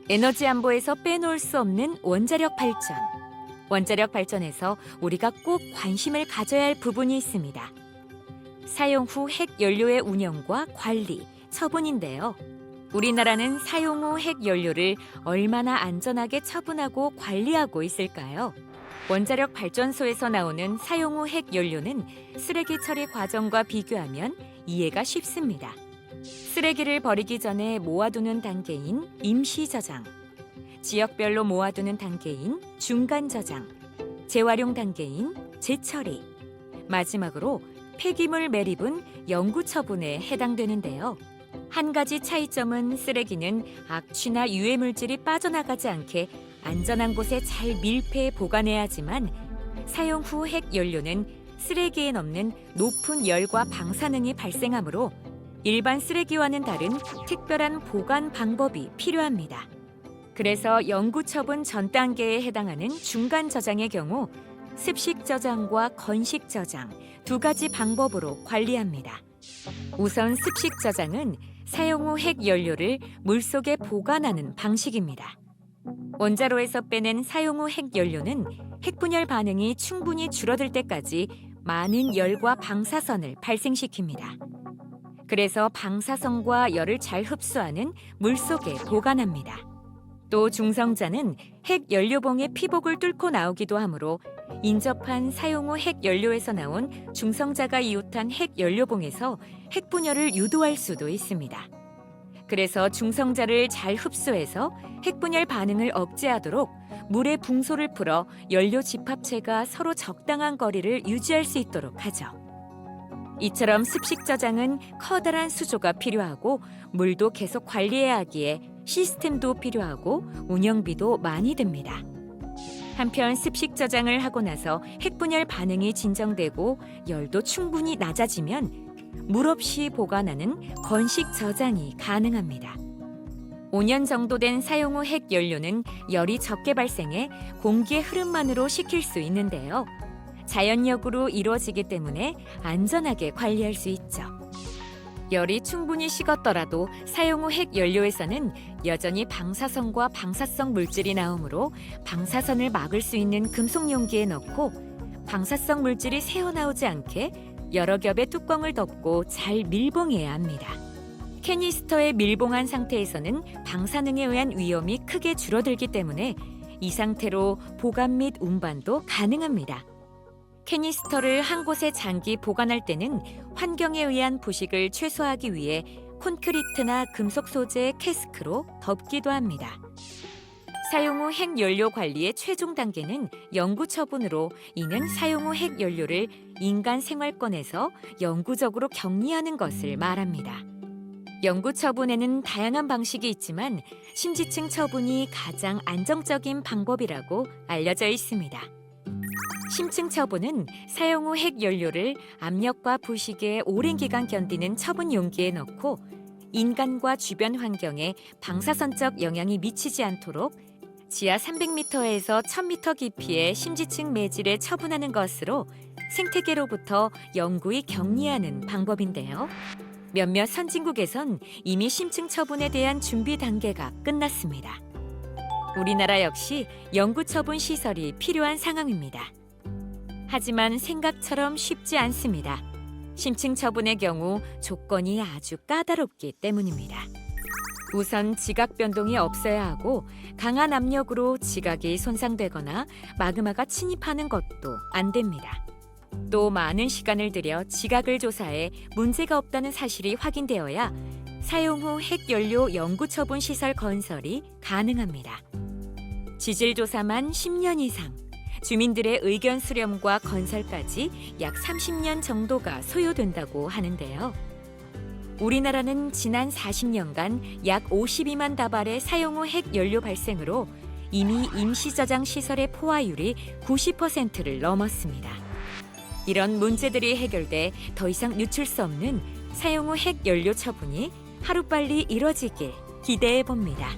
에너지 안보에서 빼놓을 수 없는 원자력 발전. 원자력 발전에서 우리가 꼭 관심을 가져야 할 부분이 있습니다. 사용 후 핵 연료의 운영과 관리, 처분인데요. 우리나라는 사용 후 핵 연료를 얼마나 안전하게 처분하고 관리하고 있을까요? 원자력 발전소에서 나오는 사용 후 핵 연료는 쓰레기 처리 과정과 비교하면 이해가 쉽습니다. 쓰레기를 버리기 전에 모아두는 단계인 임시 저장, 지역별로 모아두는 단계인 중간 저장, 재활용 단계인 재처리, 마지막으로 폐기물 매립은 영구 처분에 해당되는데요. 한 가지 차이점은 쓰레기는 악취나 유해 물질이 빠져나가지 않게 안전한 곳에 잘 밀폐 보관해야 하지만 사용 후 핵 연료는 쓰레기에 넣는 높은 열과 방사능이 발생하므로 일반 쓰레기와는 다른 특별한 보관 방법이 필요합니다. 그래서 영구 처분 전 단계에 해당하는 중간 저장의 경우 습식 저장과 건식 저장 두 가지 방법으로 관리합니다. 우선 습식 저장은 사용 후 핵 연료를 물속에 보관하는 방식입니다. 원자로에서 빼낸 사용 후 핵 연료는 핵분열 반응이 충분히 줄어들 때까지 많은 열과 방사선을 발생시킵니다. 그래서 방사선과 열을 잘 흡수하는 물속에 보관합니다. 또 중성자는 핵 연료봉의 피복을 뚫고 나오기도 하므로 인접한 사용 후 핵 연료에서 나온 중성자가 이웃한 핵 연료봉에서 핵분열을 유도할 수도 있습니다. 그래서 중성자를 잘 흡수해서 핵분열 반응을 억제하도록 물에 붕소를 풀어 연료 집합체가 서로 적당한 거리를 유지할 수 있도록 하죠. 이처럼 습식 저장은 커다란 수조가 필요하고 물도 계속 관리해야 하기에 시스템도 필요하고 운영비도 많이 듭니다. 한편 습식 저장을 하고 나서 핵분열 반응이 진정되고 열도 충분히 낮아지면 물 없이 보관하는 건식 저장이 가능합니다. 5년 정도 된 사용 후 핵 연료는 열이 적게 발생해 공기의 흐름만으로 식힐 수 있는데요. 자연력으로 이루어지기 때문에 안전하게 관리할 수 있죠. 열이 충분히 식었더라도 사용 후 핵 연료에서는 여전히 방사선과 방사성 물질이 나오므로 방사선을 막을 수 있는 금속 용기에 넣고 방사성 물질이 새어나오지 않게 여러 겹의 뚜껑을 덮고 잘 밀봉해야 합니다. 캐니스터에 밀봉한 상태에서는 방사능에 의한 위험이 크게 줄어들기 때문에 이 상태로 보관 및 운반도 가능합니다. 캐니스터를 한 곳에 장기 보관할 때는 환경에 의한 부식을 최소화하기 위해 콘크리트나 금속 소재의 캐스크로 덮기도 합니다. 사용 후 핵 연료 관리의 최종 단계는 영구 처분으로 이는 사용 후 핵 연료를 인간 생활권에서 영구적으로 격리하는 것을 말합니다. 영구 처분에는 다양한 방식이 있지만 심지층 처분이 가장 안정적인 방법이라고 알려져 있습니다. 심층 처분은 사용 후 핵 연료를 압력과 부식에 오랜 기간 견디는 처분 용기에 넣고 인간과 주변 환경에 방사선적 영향이 미치지 않도록 지하 300m에서 1000m 깊이의 심지층 매질에 처분하는 것으로 생태계로부터 영구히 격리하는 방법인데요. 몇몇 선진국에선 이미 심층 처분에 대한 준비 단계가 끝났습니다. 우리나라 역시 영구 처분 시설이 필요한 상황입니다. 하지만 생각처럼 쉽지 않습니다. 심층 처분의 경우 조건이 아주 까다롭기 때문입니다. 우선 지각 변동이 없어야 하고 강한 압력으로 지각이 손상되거나 마그마가 침입하는 것도 안 됩니다. 또 많은 시간을 들여 지각을 조사해 문제가 없다는 사실이 확인되어야 사용 후 핵연료 영구 처분 시설 건설이 가능합니다. 지질 조사만 10년 이상, 주민들의 의견 수렴과 건설까지 약 30년 정도가 소요된다고 하는데요. 우리나라는 지난 40년간 약 52만 다발의 사용 후 핵연료 발생으로 이미 임시저장 시설의 포화율이 90%를 넘었습니다. 이런 문제들이 해결돼 더 이상 늦출 수 없는 사용 후 핵연료 처분이 하루빨리 이뤄지길 기대해 봅니다.